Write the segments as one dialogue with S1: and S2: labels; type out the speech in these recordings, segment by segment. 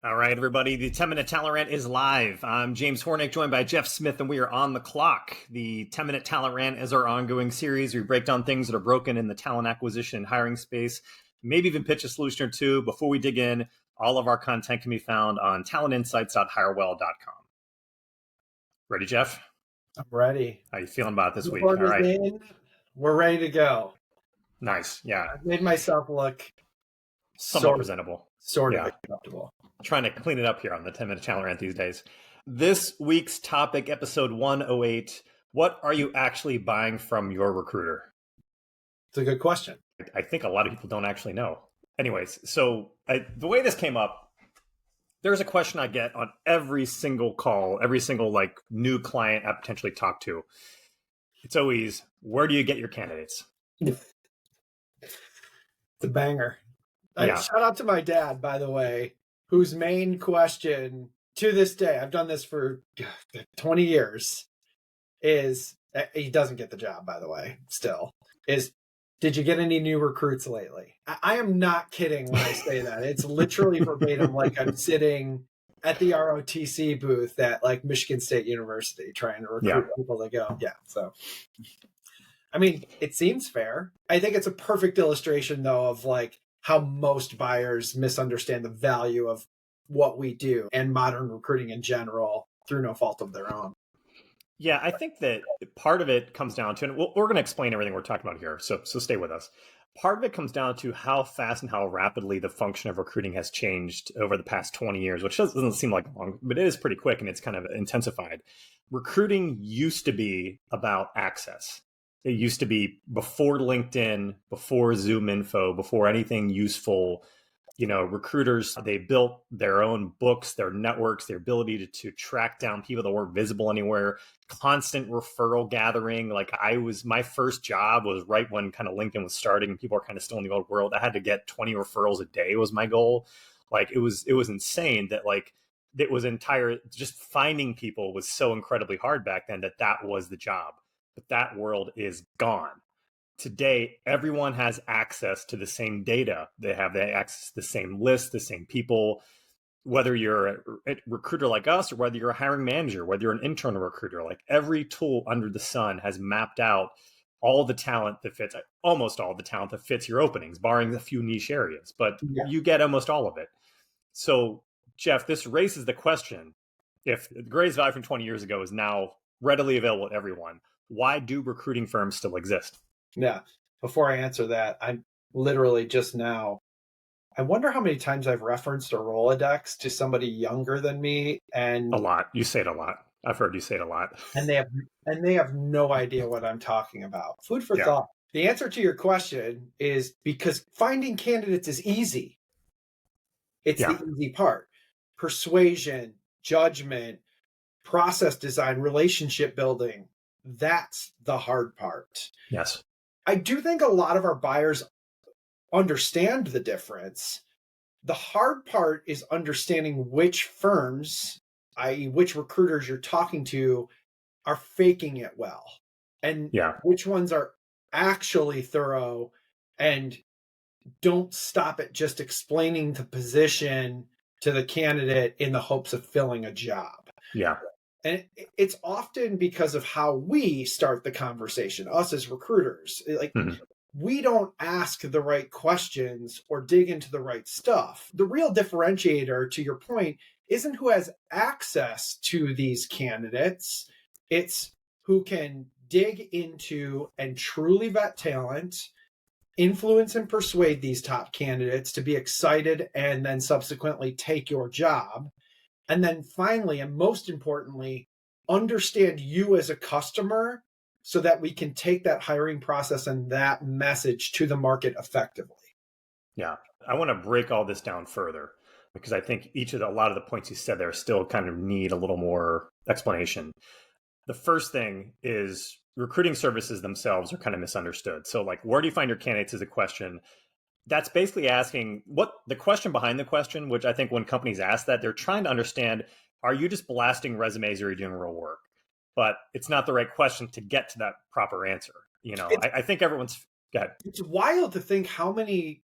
S1: All right, everybody. The 10-minute talent rant is live. I'm James Hornick, joined by Jeff Smith, and we are on the clock. The 10-minute talent rant is our ongoing series. We break down things that are broken in the talent acquisition and hiring space, maybe even pitch a solution or two. Before we dig in, all of our content can be found on talentinsights.hirewell.com. Ready, Jeff?
S2: I'm ready.
S1: How you feeling about this week?
S2: All right. We're ready to go.
S1: Nice. Yeah.
S2: I've made myself look
S1: somewhat presentable.
S2: Sort of acceptable.
S1: Trying to clean it up here on the 10-minute talent rant these days. This week's topic, episode 108, what are you actually buying from your recruiter?
S2: It's a good question.
S1: I think a lot of people don't actually know. Anyways, so the way this came up, there's a question I get on every single call, every single new client I potentially talk to. It's always, where do you get your candidates?
S2: It's a banger. Yeah. Shout out to my dad, by the way, whose main question to this day, I've done this for 20 years, is, he doesn't get the job, by the way, still, is, did you get any new recruits lately? I am not kidding when I say that. It's literally verbatim, like I'm sitting at the ROTC booth at Michigan State University trying to recruit people to go. Yeah, so... I mean, it seems fair. I think it's a perfect illustration, though, of how most buyers misunderstand the value of what we do and modern recruiting in general through no fault of their own.
S1: Yeah, I think that part of it comes down to, and we're going to explain everything we're talking about here, so stay with us. Part of it comes down to how fast and how rapidly the function of recruiting has changed over the past 20 years, which doesn't seem like long, but it is pretty quick and it's kind of intensified. Recruiting used to be about access. It used to be before LinkedIn, before Zoom info, before anything useful. Recruiters, they built their own books, their networks, their ability to track down people that weren't visible anywhere, constant referral gathering. My first job was right when kind of LinkedIn was starting and people were kind of still in the old world. I had to get 20 referrals a day was my goal. It was insane that it was just finding people was so incredibly hard back then that was the job. But that world is gone. Today, everyone has access to the same data. They have access to the same list, the same people, whether you're a recruiter like us or whether you're a hiring manager, whether you're an internal recruiter. Every tool under the sun has mapped out all the talent that fits, almost all the talent that fits your openings, barring a few niche areas. But you get almost all of it. So, Jeff, this raises the question, if the greatest value from 20 years ago is now readily available to everyone, why do recruiting firms still exist?
S2: Yeah. Before I answer that, I'm literally just now, I wonder how many times I've referenced a Rolodex to somebody younger than me. And
S1: a lot. You say it a lot. I've heard you say it a lot.
S2: And they have no idea what I'm talking about. Food for thought. The answer to your question is because finding candidates is easy. It's the easy part. Persuasion, judgment, process design, relationship building. That's the hard part.
S1: Yes.
S2: I do think a lot of our buyers understand the difference. The hard part is understanding which firms, i.e. which recruiters you're talking to, are faking it well. And which ones are actually thorough and don't stop at just explaining the position to the candidate in the hopes of filling a job.
S1: Yeah.
S2: And it's often because of how we start the conversation, us as recruiters. We don't ask the right questions or dig into the right stuff. The real differentiator, to your point, isn't who has access to these candidates. It's who can dig into and truly vet talent, influence and persuade these top candidates to be excited and then subsequently take your job. And then finally, and most importantly, understand you as a customer so that we can take that hiring process and that message to the market effectively.
S1: Yeah. I want to break all this down further because I think a lot of the points you said there still kind of need a little more explanation. The first thing is recruiting services themselves are kind of misunderstood. So where do you find your candidates is a question. That's basically asking what the question behind the question, which I think when companies ask that, they're trying to understand, are you just blasting resumes or are you doing real work? But it's not the right question to get to that proper answer. I think everyone's got.
S2: It's wild to think how many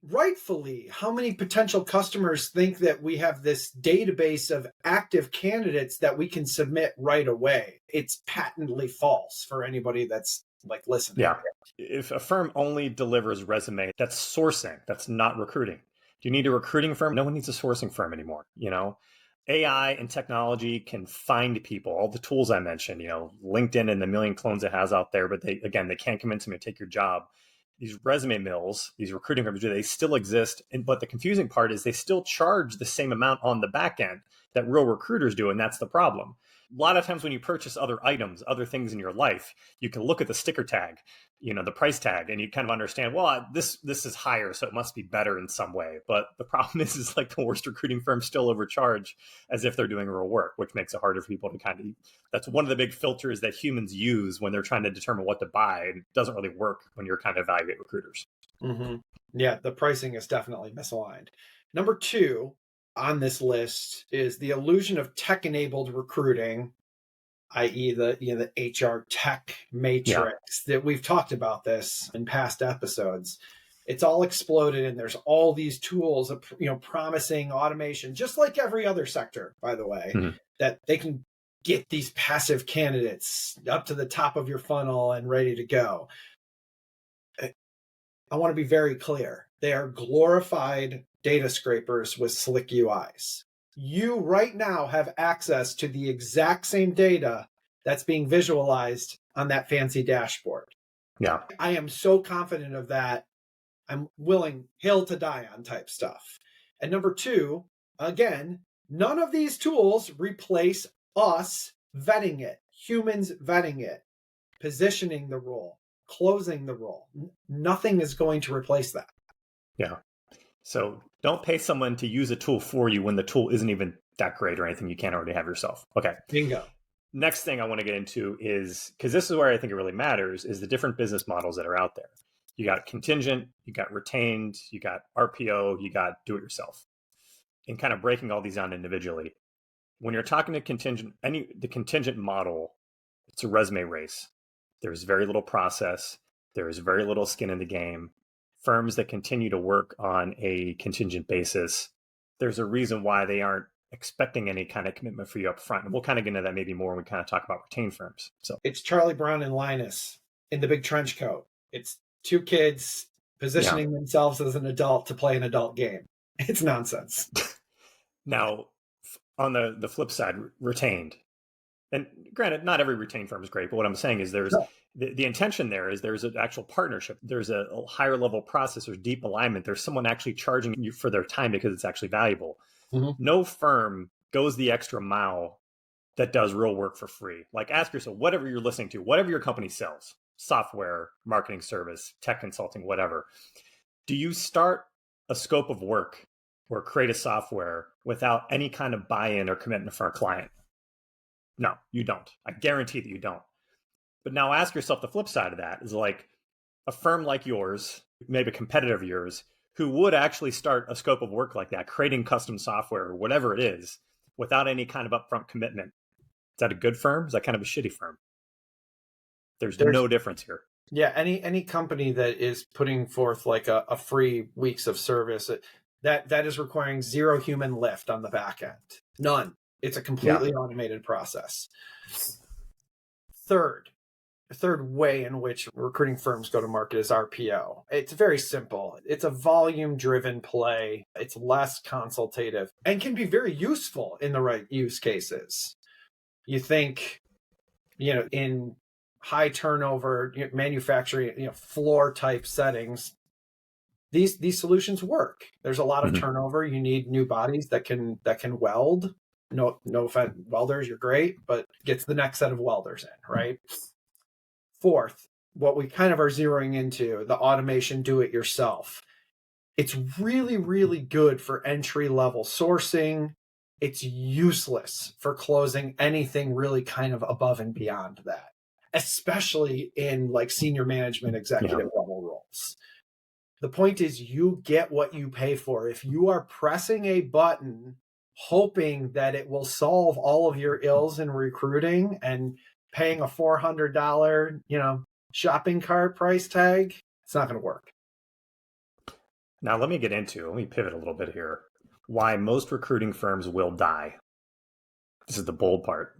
S2: rightfully, how many potential customers think that we have this database of active candidates that we can submit right away? It's patently false for anybody that's like listening.
S1: Yeah. If a firm only delivers resume, that's sourcing, that's not recruiting. Do you need a recruiting firm? No one needs a sourcing firm anymore. AI and technology can find people, all the tools I mentioned, LinkedIn and the million clones it has out there, but they can't convince them to take your job. These resume mills, these recruiting firms, they still exist. But the confusing part is they still charge the same amount on the back end that real recruiters do. And that's the problem. A lot of times when you purchase other items, other things in your life, you can look at the sticker tag, the price tag, and you kind of understand, well, this is higher, so it must be better in some way. But the problem is like the worst recruiting firms still overcharge as if they're doing real work, which makes it harder for people to that's one of the big filters that humans use when they're trying to determine what to buy. And it doesn't really work when you're trying to evaluate recruiters.
S2: Mm-hmm. Yeah, the pricing is definitely misaligned. Number 2 on this list is the illusion of tech-enabled recruiting, i.e. the HR tech matrix that we've talked about this in past episodes. It's all exploded and there's all these tools of, promising automation, just like every other sector, by the way, that they can get these passive candidates up to the top of your funnel and ready to go. I want to be very clear. They are glorified data scrapers with slick UIs. You right now have access to the exact same data that's being visualized on that fancy dashboard.
S1: Yeah.
S2: I am so confident of that. I'm willing hill to die on type stuff. And number 2, again, none of these tools replace us vetting it, humans vetting it, positioning the role, closing the role. Nothing is going to replace that.
S1: Yeah. So don't pay someone to use a tool for you when the tool isn't even that great or anything you can't already have yourself. Okay.
S2: Bingo.
S1: Next thing I want to get into is, because this is where I think it really matters, is the different business models that are out there. You got contingent, you got retained, you got RPO, you got do-it-yourself. And kind of breaking all these down individually. When you're talking to the contingent model, it's a resume race. There's very little process. There's very little skin in the game. Firms that continue to work on a contingent basis, there's a reason why they aren't expecting any kind of commitment for you up front. And we'll kind of get into that maybe more when we kind of talk about retained firms. So
S2: it's Charlie Brown and Linus in the big trench coat. It's 2 kids positioning themselves as an adult to play an adult game. It's nonsense.
S1: Now, on the flip side, retained. And granted, not every retained firm is great, but what I'm saying is the intention there is there's an actual partnership. There's a higher level process. There's deep alignment. There's someone actually charging you for their time because it's actually valuable. No firm goes the extra mile that does real work for free. Like, ask yourself, whatever you're listening to, whatever your company sells, software, marketing service, tech consulting, whatever, do you start a scope of work or create a software without any kind of buy-in or commitment from a client? No, you don't. I guarantee that you don't. But now ask yourself the flip side of that is like a firm like yours, maybe a competitor of yours, who would actually start a scope of work like that, creating custom software or whatever it is, without any kind of upfront commitment. Is that a good firm? Is that kind of a shitty firm? There's no difference here.
S2: Yeah, any company that is putting forth like a free weeks of service, that is requiring zero human lift on the back end. None. It's a completely automated process. Third way in which recruiting firms go to market is RPO. It's very simple. It's a volume-driven play. It's less consultative and can be very useful in the right use cases. You think, in high turnover manufacturing, floor type settings, these solutions work. There's a lot of turnover. You need new bodies that can weld. No offense, welders, you're great, but gets the next set of welders in, right? Fourth, what we kind of are zeroing into, the automation do-it-yourself. It's really, really good for entry-level sourcing. It's useless for closing anything really kind of above and beyond that, especially in like senior management executive level roles. The point is you get what you pay for. If you are pressing a button hoping that it will solve all of your ills in recruiting and paying a $400, shopping cart price tag, it's not going to work.
S1: Now, let me pivot a little bit here. Why most recruiting firms will die. This is the bold part.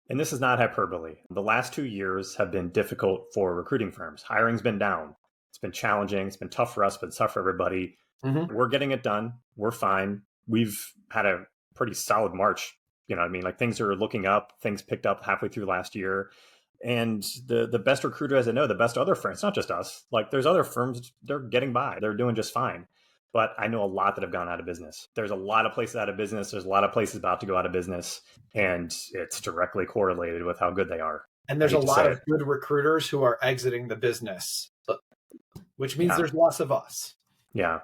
S1: And this is not hyperbole. The last 2 years have been difficult for recruiting firms. Hiring's been down. It's been challenging. It's been tough for us, but it's tough for everybody.
S2: Mm-hmm.
S1: We're getting it done. We're fine. We've had a pretty solid March. You know what I mean? Like things are looking up. Things picked up halfway through last year. And the best recruiter, as I know, the best other firms, not just us, like there's other firms, they're getting by. They're doing just fine. But I know a lot that have gone out of business. There's a lot of places out of business. There's a lot of places about to go out of business. And it's directly correlated with how good they are.
S2: And there's a lot of good recruiters who are exiting the business, which means there's less of us.
S1: Yeah.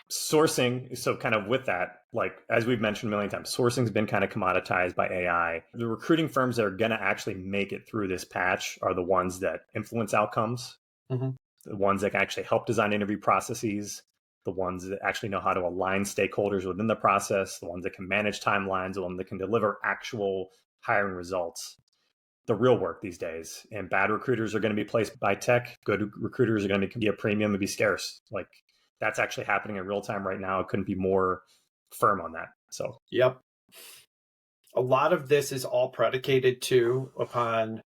S1: Sourcing. So kind of with that, like, as we've mentioned a million times, sourcing's been kind of commoditized by AI. The recruiting firms that are going to actually make it through this patch are the ones that influence outcomes,
S2: Mm-hmm.
S1: the ones that can actually help design interview processes, the ones that actually know how to align stakeholders within the process, the ones that can manage timelines, the ones that can deliver actual hiring results. The real work these days. And bad recruiters are going to be placed by tech. Good recruiters are going to be a premium and be scarce. Like that's actually happening in real time right now. I couldn't be more firm on that. So,
S2: yep. A lot of this is all predicated too upon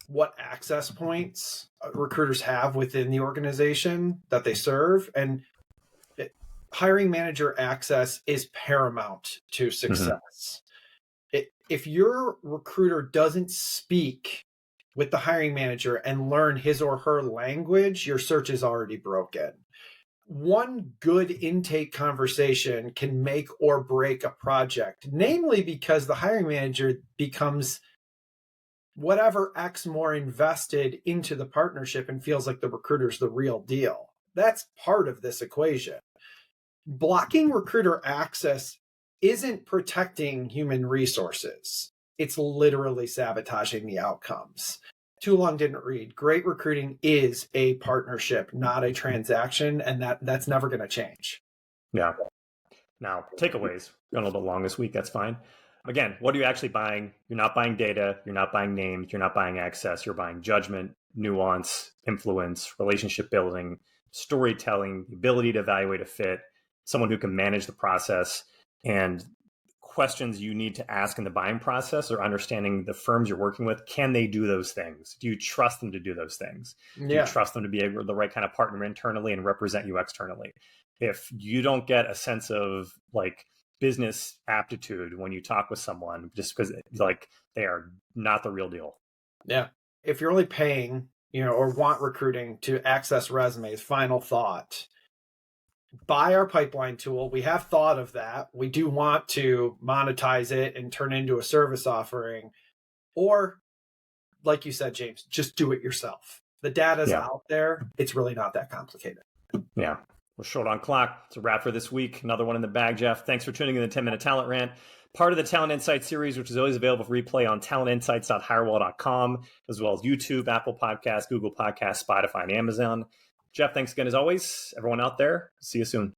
S2: what access points recruiters have within the organization that they serve. And hiring manager access is paramount to success. If your recruiter doesn't speak with the hiring manager and learn his or her language, your search is already broken. One good intake conversation can make or break a project, namely because the hiring manager becomes whatever X more invested into the partnership and feels like the recruiter's the real deal. That's part of this equation. Blocking recruiter access isn't protecting human resources. It's literally sabotaging the outcomes. Too long didn't read. Great recruiting is a partnership, not a transaction, and that's never going to change.
S1: Yeah. Now, takeaways. Going a little bit long this week, that's fine. Again, what are you actually buying? You're not buying data. You're not buying names. You're not buying access. You're buying judgment, nuance, influence, relationship building, storytelling, the ability to evaluate a fit, someone who can manage the process, and questions you need to ask in the buying process or understanding the firms you're working with. Can they do those things? Do you trust them to do those things? Do you trust them to be the right kind of partner internally and represent you externally? If you don't get a sense of like business aptitude when you talk with someone, just because like they are not the real deal.
S2: Yeah. If you're only paying, or want recruiting to access resumes, final thought, buy our pipeline tool. We have thought of that. We do want to monetize it and turn it into a service offering. Or, like you said, James, just do it yourself. The data's out there. It's really not that complicated.
S1: Yeah. We're short on clock. It's a wrap for this week. Another one in the bag, Jeff. Thanks for tuning in to the 10-Minute Talent Rant, part of the Talent Insights series, which is always available for replay on talentinsights.hirewall.com, as well as YouTube, Apple Podcasts, Google Podcasts, Spotify, and Amazon. Jeff, thanks again as always. Everyone out there, see you soon.